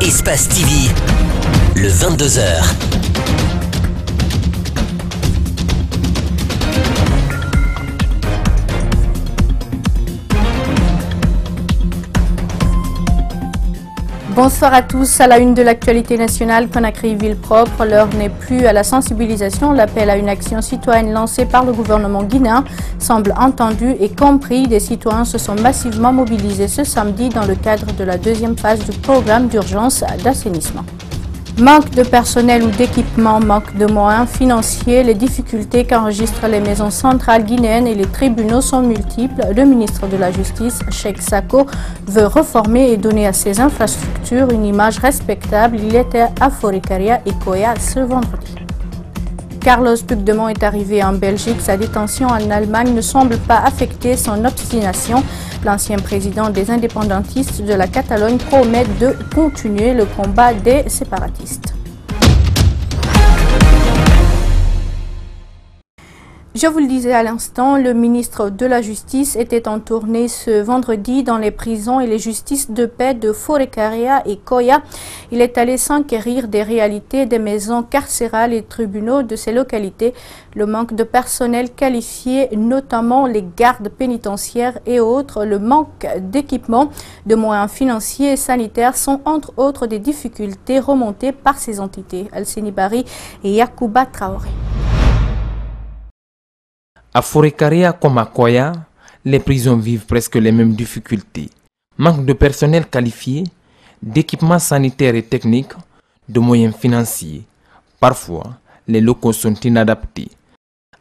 Espace TV, le 22h. Bonsoir à tous. À la une de l'actualité nationale, Conakry ville propre, l'heure n'est plus à la sensibilisation. L'appel à une action citoyenne lancée par le gouvernement guinéen semble entendu et compris. Des citoyens se sont massivement mobilisés ce samedi dans le cadre de la deuxième phase du programme d'urgence d'assainissement. Manque de personnel ou d'équipement, manque de moyens financiers, les difficultés qu'enregistrent les maisons centrales guinéennes et les tribunaux sont multiples. Le ministre de la Justice, Cheikh Sako, veut reformer et donner à ces infrastructures une image respectable. Il était à Forikaria et Koya ce vendredi. Carlos Puigdemont est arrivé en Belgique. Sa détention en Allemagne ne semble pas affecter son obstination. L'ancien président des indépendantistes de la Catalogne promet de continuer le combat des séparatistes. Je vous le disais à l'instant, le ministre de la Justice était en tournée ce vendredi dans les prisons et les justices de paix de Forikaria et Koya. Il est allé s'enquérir des réalités des maisons carcérales et tribunaux de ces localités. Le manque de personnel qualifié, notamment les gardes pénitentiaires et autres, le manque d'équipement, de moyens financiers et sanitaires sont entre autres des difficultés remontées par ces entités. Alceni Bari et Yacouba Traoré. À Forikaria comme à Koya, les prisons vivent presque les mêmes difficultés. Manque de personnel qualifié, d'équipements sanitaires et techniques, de moyens financiers. Parfois, les locaux sont inadaptés.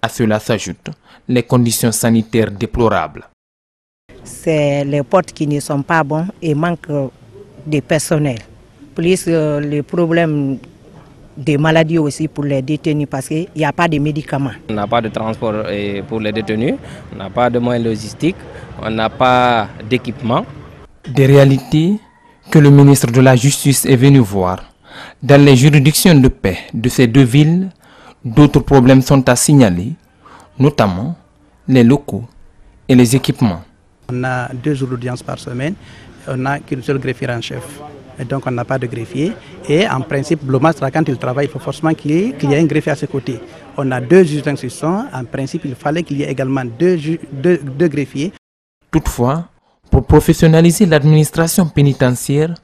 À cela s'ajoutent les conditions sanitaires déplorables. C'est les portes qui ne sont pas bonnes et manque de personnel. Plus les problèmes des maladies aussi pour les détenus parce qu'il n'y a pas de médicaments. On n'a pas de transport pour les détenus, on n'a pas de moyens logistiques, on n'a pas d'équipement. Des réalités que le ministre de la Justice est venu voir. Dans les juridictions de paix de ces deux villes, d'autres problèmes sont à signaler, notamment les locaux et les équipements. On a 2 jours d'audience par semaine, on n'a qu'une seule greffière en chef. Et donc on n'a pas de greffier. Et en principe, le magistrat, quand il travaille, il faut forcément qu'il y ait un greffier à ses côtés. On a 2 juges d'instruction. En principe, il fallait qu'il y ait également deux greffiers. Toutefois, pour professionnaliser l'administration pénitentiaire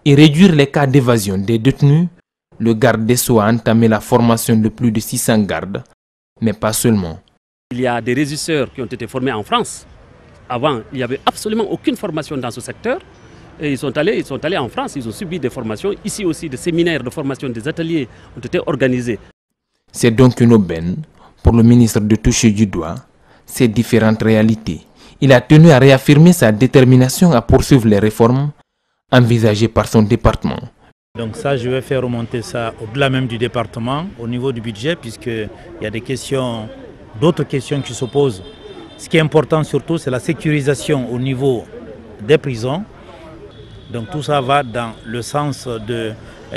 et réduire les cas d'évasion des détenus, le garde des Sceaux a entamé la formation de plus de 600 gardes, mais pas seulement. Il y a des régisseurs qui ont été formés en France. Avant, il n'y avait absolument aucune formation dans ce secteur. Et ils sont allés en France, ils ont subi des formations. Ici aussi, des séminaires de formation, des ateliers ont été organisés. C'est donc une aubaine pour le ministre de toucher du doigt ces différentes réalités. Il a tenu à réaffirmer sa détermination à poursuivre les réformes envisagées par son département. Donc ça, je vais faire remonter ça au-delà même du département, au niveau du budget, puisqu'il y a des questions, d'autres questions qui se posent. Ce qui est important surtout, c'est la sécurisation au niveau des prisons. Donc tout ça va dans le sens de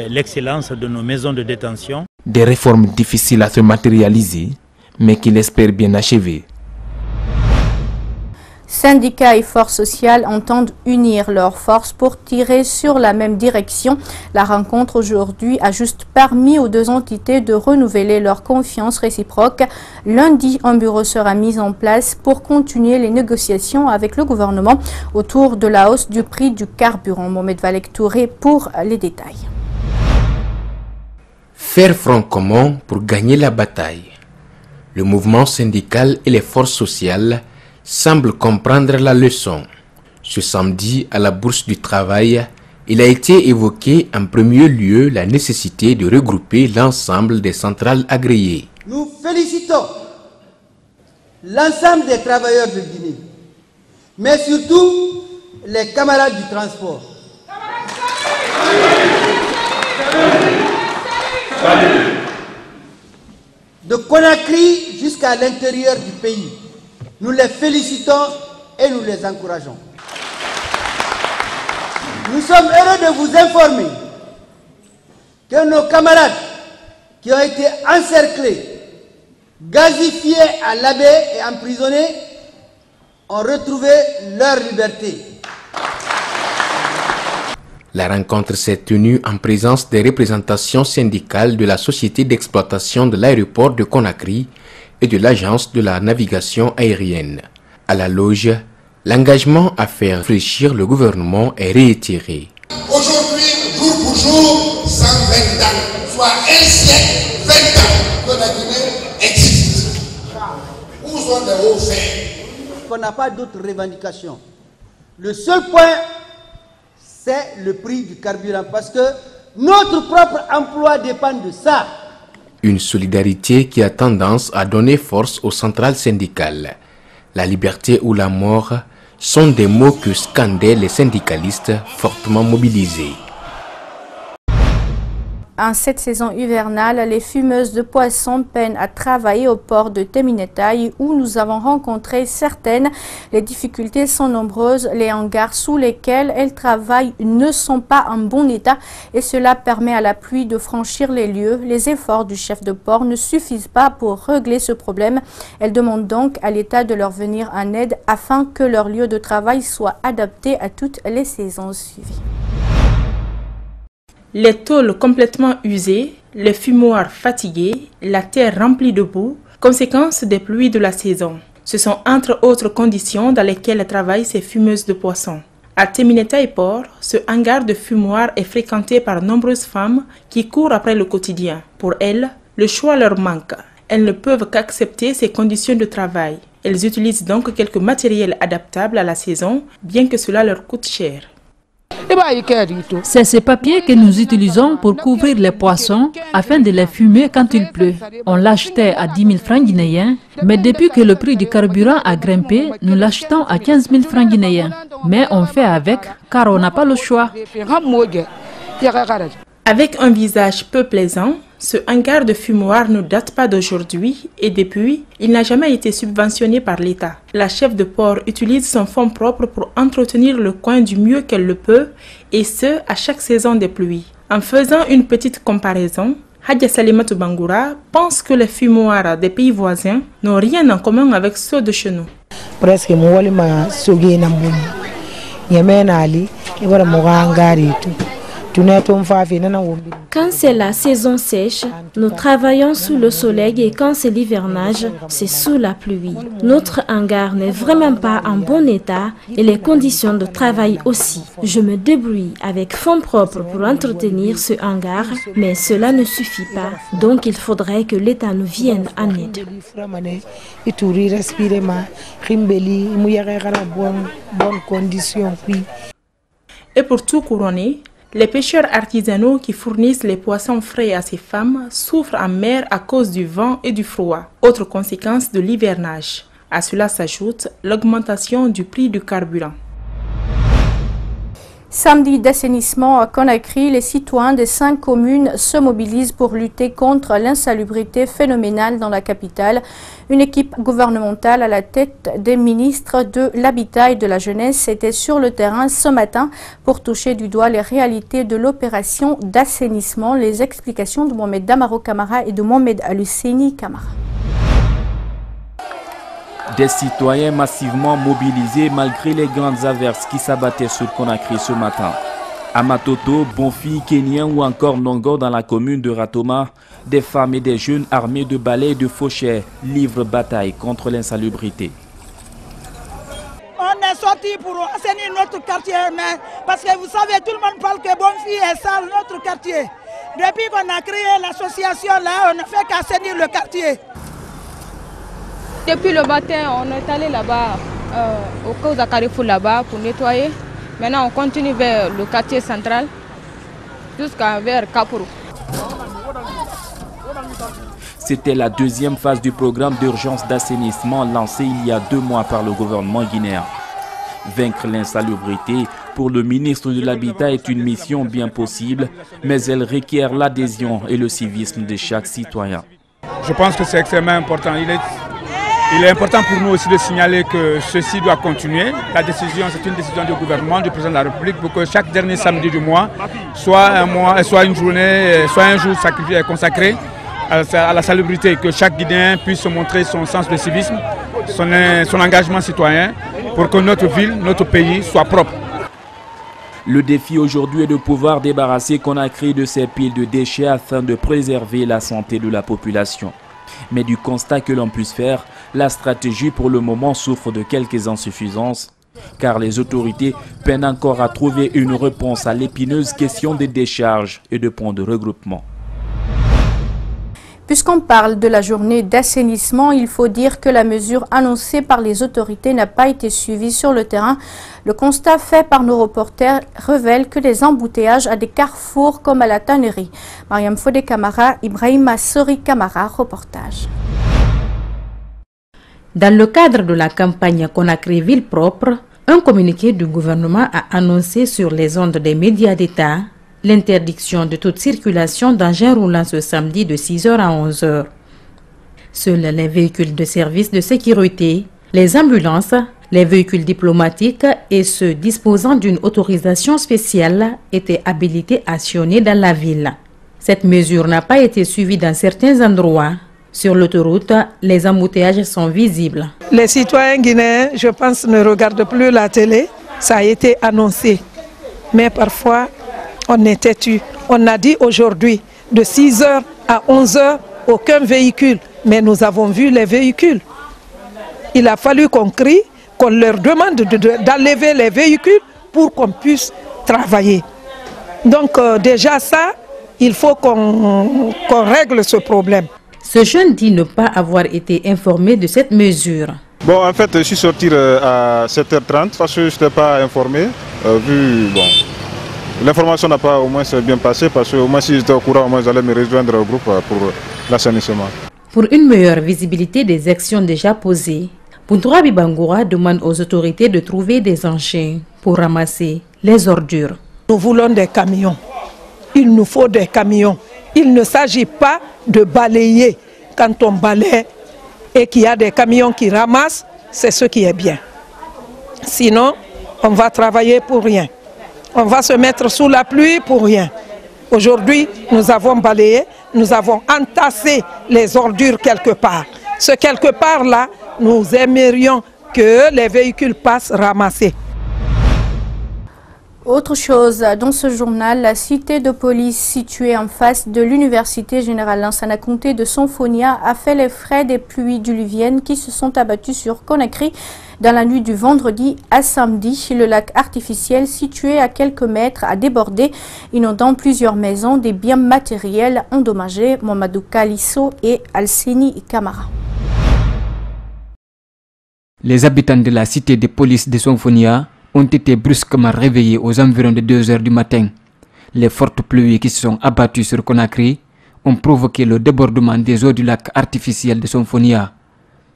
l'excellence de nos maisons de détention. Des réformes difficiles à se matérialiser, mais qu'il espère bien achever. Syndicats et forces sociales entendent unir leurs forces pour tirer sur la même direction. La rencontre aujourd'hui a juste permis aux deux entités de renouveler leur confiance réciproque. Lundi, un bureau sera mis en place pour continuer les négociations avec le gouvernement autour de la hausse du prix du carburant. Mohamed Valek Touré pour les détails. Faire front commun pour gagner la bataille. Le mouvement syndical et les forces sociales semble comprendre la leçon. Ce samedi, à la Bourse du Travail, il a été évoqué en premier lieu la nécessité de regrouper l'ensemble des centrales agréées. Nous félicitons l'ensemble des travailleurs de Guinée, mais surtout les camarades du transport. De Conakry jusqu'à l'intérieur du pays. Nous les félicitons et nous les encourageons. Nous sommes heureux de vous informer que nos camarades qui ont été encerclés, gazifiés à l'abbé et emprisonnés ont retrouvé leur liberté. La rencontre s'est tenue en présence des représentations syndicales de la société d'exploitation de l'aéroport de Conakry et de l'agence de la navigation aérienne. À la loge, l'engagement à faire réfléchir le gouvernement est réitéré. Aujourd'hui, jour pour jour, 120 ans, soit un siècle, 20 ans que la Guinée existe. Où sont les hauts faits? On n'a pas d'autres revendications. Le seul point, c'est le prix du carburant, parce que notre propre emploi dépend de ça. Une solidarité qui a tendance à donner force aux centrales syndicales. La liberté ou la mort sont des mots que scandaient les syndicalistes fortement mobilisés. En cette saison hivernale, les fumeuses de poissons peinent à travailler au port de Teminetaï où nous avons rencontré certaines. Les difficultés sont nombreuses. Les hangars sous lesquels elles travaillent ne sont pas en bon état et cela permet à la pluie de franchir les lieux. Les efforts du chef de port ne suffisent pas pour régler ce problème. Elles demandent donc à l'État de leur venir en aide afin que leur lieu de travail soit adapté à toutes les saisons suivies. Les tôles complètement usées, les fumoirs fatigués, la terre remplie de boue, conséquence des pluies de la saison. Ce sont entre autres conditions dans lesquelles travaillent ces fumeuses de poissons. À Teminetaï Port, ce hangar de fumoir est fréquenté par nombreuses femmes qui courent après le quotidien. Pour elles, le choix leur manque. Elles ne peuvent qu'accepter ces conditions de travail. Elles utilisent donc quelques matériels adaptables à la saison, bien que cela leur coûte cher. C'est ces papiers que nous utilisons pour couvrir les poissons afin de les fumer quand il pleut. On l'achetait à 10 000 francs guinéens, mais depuis que le prix du carburant a grimpé, nous l'achetons à 15 000 francs guinéens. Mais on fait avec car on n'a pas le choix. Avec un visage peu plaisant, ce hangar de fumoir ne date pas d'aujourd'hui et depuis, il n'a jamais été subventionné par l'État. La chef de port utilise son fonds propre pour entretenir le coin du mieux qu'elle le peut et ce, à chaque saison des pluies. En faisant une petite comparaison, Hadja Salimatou Bangoura pense que les fumoirs des pays voisins n'ont rien en commun avec ceux de chez nous. Presque quand c'est la saison sèche, nous travaillons sous le soleil et quand c'est l'hivernage, c'est sous la pluie. Notre hangar n'est vraiment pas en bon état et les conditions de travail aussi. Je me débrouille avec fonds propres pour entretenir ce hangar, mais cela ne suffit pas. Donc il faudrait que l'État nous vienne en aide. Et pour tout couronner, les pêcheurs artisanaux qui fournissent les poissons frais à ces femmes souffrent en mer à cause du vent et du froid, autre conséquence de l'hivernage. À cela s'ajoute l'augmentation du prix du carburant. Samedi d'assainissement à Conakry, les citoyens des 5 communes se mobilisent pour lutter contre l'insalubrité phénoménale dans la capitale. Une équipe gouvernementale à la tête des ministres de l'Habitat et de la Jeunesse était sur le terrain ce matin pour toucher du doigt les réalités de l'opération d'assainissement. Les explications de Mohamed Damaro Kamara et de Mohamed Aluseni Kamara. Des citoyens massivement mobilisés malgré les grandes averses qui s'abattaient sur Conakry ce matin. À Matoto, Bonfi, Kenyan ou encore Nongo dans la commune de Ratoma, des femmes et des jeunes armés de balais et de fauchets livrent bataille contre l'insalubrité. On est sorti pour assainir notre quartier, mais parce que vous savez, tout le monde parle que Bonfi est sale, notre quartier. Depuis qu'on a créé l'association là, on ne fait qu'assainir le quartier. Depuis le matin, on est allé là-bas, au Causa Carrefour là-bas pour nettoyer. Maintenant, on continue vers le quartier central, jusqu'à vers Kapuru. C'était la deuxième phase du programme d'urgence d'assainissement lancé il y a 2 mois par le gouvernement guinéen. Vaincre l'insalubrité pour le ministre de l'Habitat est une mission bien possible, mais elle requiert l'adhésion et le civisme de chaque citoyen. Je pense que c'est extrêmement important. Il est important pour nous aussi de signaler que ceci doit continuer. La décision, c'est une décision du gouvernement, du président de la République, pour que chaque dernier samedi du mois soit une journée, soit un jour consacré à la salubrité, que chaque Guinéen puisse montrer son sens de civisme, son engagement citoyen, pour que notre ville, notre pays soit propre. Le défi aujourd'hui est de pouvoir débarrasser Conakry de ces piles de déchets afin de préserver la santé de la population. Mais du constat que l'on puisse faire, la stratégie pour le moment souffre de quelques insuffisances, car les autorités peinent encore à trouver une réponse à l'épineuse question des décharges et de points de regroupement. Puisqu'on parle de la journée d'assainissement, il faut dire que la mesure annoncée par les autorités n'a pas été suivie sur le terrain. Le constat fait par nos reporters révèle que les embouteillages à des carrefours comme à la tannerie. Mariam Fodé Camara, Ibrahima Sori Camara, reportage. Dans le cadre de la campagne Conakry Ville Propre, un communiqué du gouvernement a annoncé sur les ondes des médias d'État l'interdiction de toute circulation d'engins roulants ce samedi de 6h à 11h. Seuls les véhicules de service de sécurité, les ambulances, les véhicules diplomatiques et ceux disposant d'une autorisation spéciale étaient habilités à sillonner dans la ville. Cette mesure n'a pas été suivie dans certains endroits. Sur l'autoroute, les embouteillages sont visibles. Les citoyens guinéens, je pense, ne regardent plus la télé. Ça a été annoncé. Mais parfois, on est têtu. On a dit aujourd'hui, de 6h à 11h, aucun véhicule. Mais nous avons vu les véhicules. Il a fallu qu'on crie, qu'on leur demande d'enlever les véhicules pour qu'on puisse travailler. Donc déjà ça, il faut qu'on règle ce problème. Ce jeune dit ne pas avoir été informé de cette mesure. Bon, en fait, je suis sorti à 7h30 parce que je n'étais pas informé. L'information n'a pas au moins bien passé parce que au moins si j'étais au courant, au moins j'allais me rejoindre au groupe pour l'assainissement. Pour une meilleure visibilité des actions déjà posées, Puntourabi Bangoura demande aux autorités de trouver des engins pour ramasser les ordures. Nous voulons des camions. Il nous faut des camions. Il ne s'agit pas de balayer. Quand on balaye et qu'il y a des camions qui ramassent, c'est ce qui est bien. Sinon, on va travailler pour rien. On va se mettre sous la pluie pour rien. Aujourd'hui, nous avons balayé, nous avons entassé les ordures quelque part. Ce quelque part là, nous aimerions que les véhicules passent ramasser. Autre chose, dans ce journal, la cité de police située en face de l'université générale Lansana Conté de Sonfonia a fait les frais des pluies diluviennes qui se sont abattues sur Conakry dans la nuit du vendredi à samedi. Le lac artificiel situé à quelques mètres a débordé, inondant plusieurs maisons, des biens matériels endommagés. Mamadou Kalisso et Alseni Kamara. Les habitants de la cité de police de Sonfonia ont été brusquement réveillés aux environs de 2 h du matin. Les fortes pluies qui se sont abattues sur Conakry ont provoqué le débordement des eaux du lac artificiel de Sonfonia.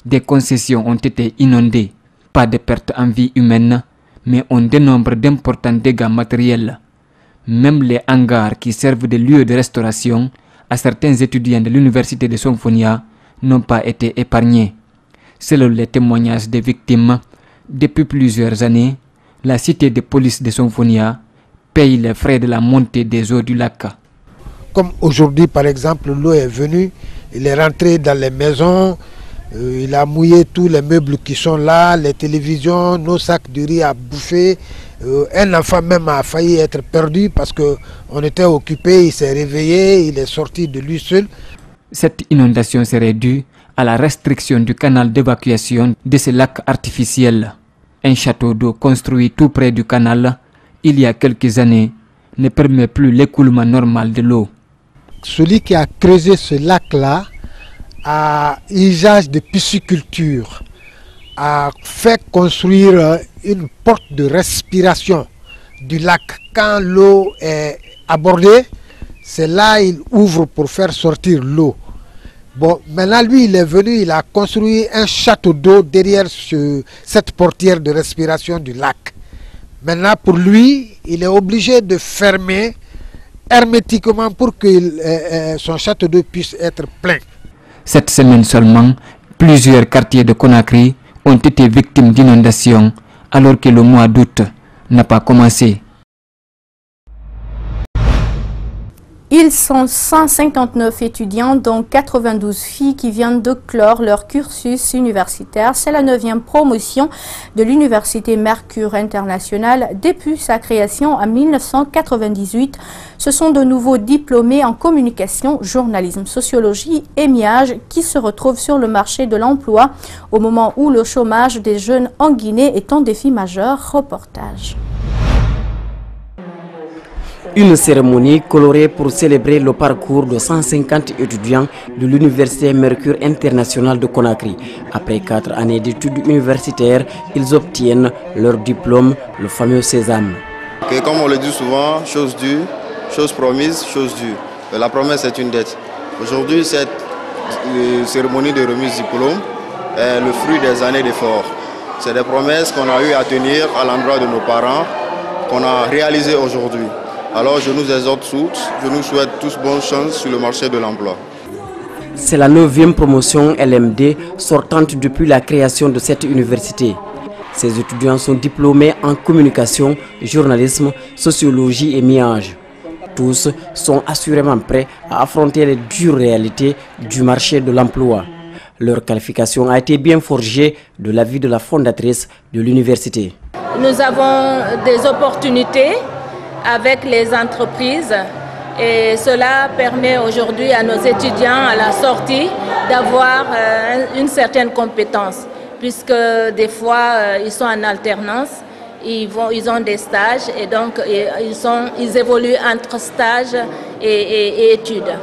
Des concessions ont été inondées, pas de pertes en vie humaine, mais on dénombre d'importants dégâts matériels. Même les hangars qui servent de lieu de restauration à certains étudiants de l'université de Sonfonia n'ont pas été épargnés. Selon les témoignages des victimes, depuis plusieurs années, la cité de police de Sonfonia paye les frais de la montée des eaux du lac. Comme aujourd'hui par exemple, l'eau est venue, il est rentré dans les maisons, il a mouillé tous les meubles qui sont là, les télévisions, nos sacs de riz à bouffer. Un enfant même a failli être perdu parce qu'on était occupé, il s'est réveillé, il est sorti de lui seul. Cette inondation serait due à la restriction du canal d'évacuation de ce lac artificiel. Un château d'eau construit tout près du canal, il y a quelques années, ne permet plus l'écoulement normal de l'eau. Celui qui a creusé ce lac-là, à usage de pisciculture, a fait construire une porte de respiration du lac. Quand l'eau est abordée, c'est là qu'il ouvre pour faire sortir l'eau. Bon, maintenant lui il est venu, il a construit un château d'eau derrière cette portière de respiration du lac. Maintenant pour lui, il est obligé de fermer hermétiquement pour que son château d'eau puisse être plein. Cette semaine seulement, plusieurs quartiers de Conakry ont été victimes d'inondations alors que le mois d'août n'a pas commencé. Ils sont 159 étudiants, dont 92 filles qui viennent de clore leur cursus universitaire. C'est la 9e promotion de l'Université Mercure International depuis sa création en 1998. Ce sont de nouveaux diplômés en communication, journalisme, sociologie et MIAGE qui se retrouvent sur le marché de l'emploi au moment où le chômage des jeunes en Guinée est un défi majeur. Reportage. Une cérémonie colorée pour célébrer le parcours de 150 étudiants de l'Université Mercure International de Conakry. Après 4 années d'études universitaires, ils obtiennent leur diplôme, le fameux Sésame. Comme on le dit souvent, chose due, chose promise, chose due. La promesse est une dette. Aujourd'hui, cette cérémonie de remise de diplôme est le fruit des années d'efforts. C'est des promesses qu'on a eu à tenir à l'endroit de nos parents, qu'on a réalisées aujourd'hui. Alors je nous exhorte tous, je nous souhaite tous bonne chance sur le marché de l'emploi. C'est la 9e promotion LMD sortante depuis la création de cette université. Ces étudiants sont diplômés en communication, journalisme, sociologie et MIAGE. Tous sont assurément prêts à affronter les dures réalités du marché de l'emploi. Leur qualification a été bien forgée de l'avis de la fondatrice de l'université. Nous avons des opportunités avec les entreprises et cela permet aujourd'hui à nos étudiants à la sortie d'avoir une certaine compétence puisque des fois ils sont en alternance, ils ont des stages et donc ils évoluent entre stages et études.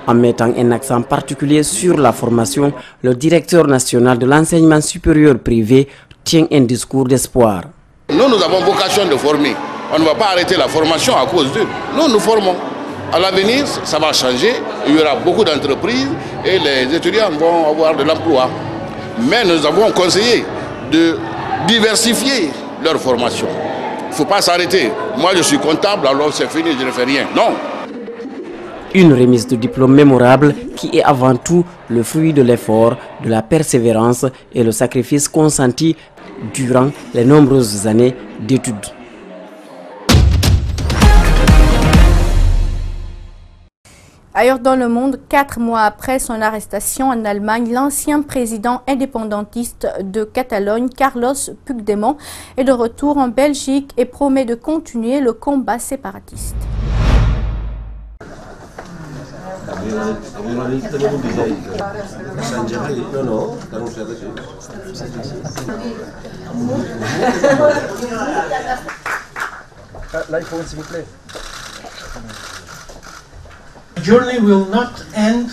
En mettant un accent particulier sur la formation, le directeur national de l'enseignement supérieur privé tient un discours d'espoir. Nous avons vocation de former. On ne va pas arrêter la formation à cause d'eux. Nous formons. À l'avenir, ça va changer. Il y aura beaucoup d'entreprises et les étudiants vont avoir de l'emploi. Mais nous avons conseillé de diversifier leur formation. Il ne faut pas s'arrêter. Moi, je suis comptable, alors c'est fini, je ne fais rien. Non. Une remise de diplôme mémorable qui est avant tout le fruit de l'effort, de la persévérance et le sacrifice consenti durant les nombreuses années d'études. Ailleurs dans le monde, 4 mois après son arrestation en Allemagne, l'ancien président indépendantiste de Catalogne, Carlos Puigdemont, est de retour en Belgique et promet de continuer le combat séparatiste. The journey will not end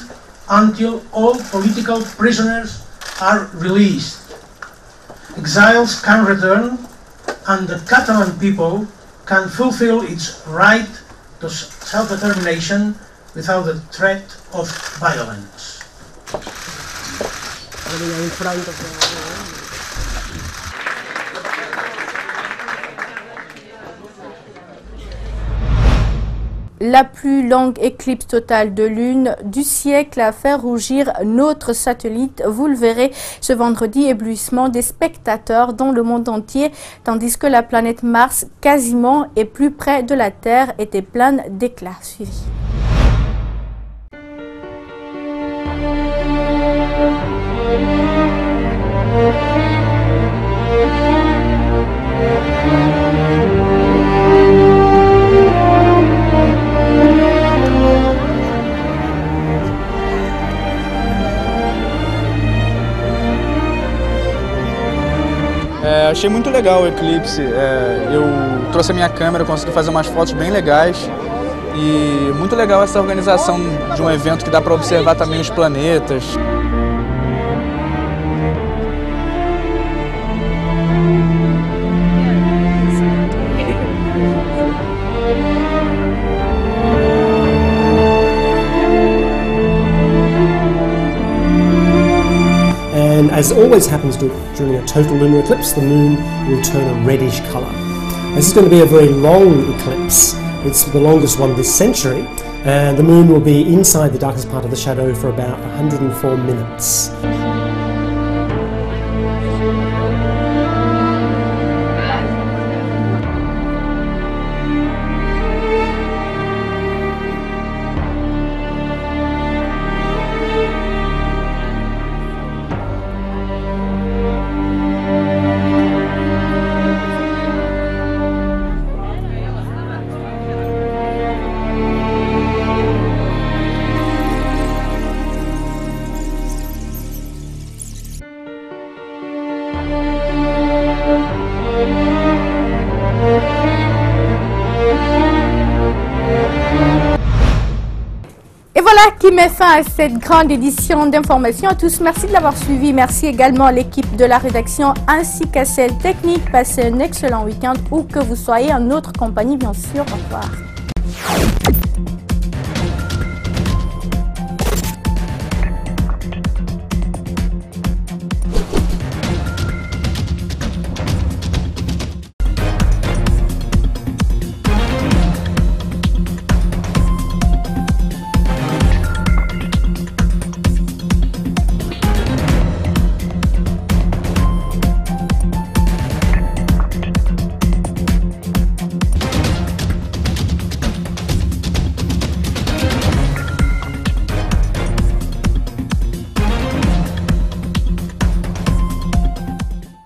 until all political prisoners are released. Exiles can return and the Catalan people can fulfill its right to self-determination without the threat of violence. La plus longue éclipse totale de lune du siècle a fait rougir notre satellite. Vous le verrez ce vendredi, éblouissement des spectateurs dans le monde entier, tandis que la planète Mars, quasiment et plus près de la Terre, était pleine d'éclats. Suivi. Achei muito legal o eclipse, eu trouxe a minha câmera, consegui fazer umas fotos bem legais e muito legal essa organização de um evento que dá para observar também os planetas. And as always happens during a total lunar eclipse, the moon will turn a reddish colour. This is going to be a very long eclipse. It's the longest one this century. And the moon will be inside the darkest part of the shadow for about 104 minutes. voilà qui met fin à cette grande édition d'information à tous. Merci de l'avoir suivi. Merci également à l'équipe de la rédaction ainsi qu'à celle technique. Passez un excellent week-end où que vous soyez en notre compagnie, bien sûr. Au revoir.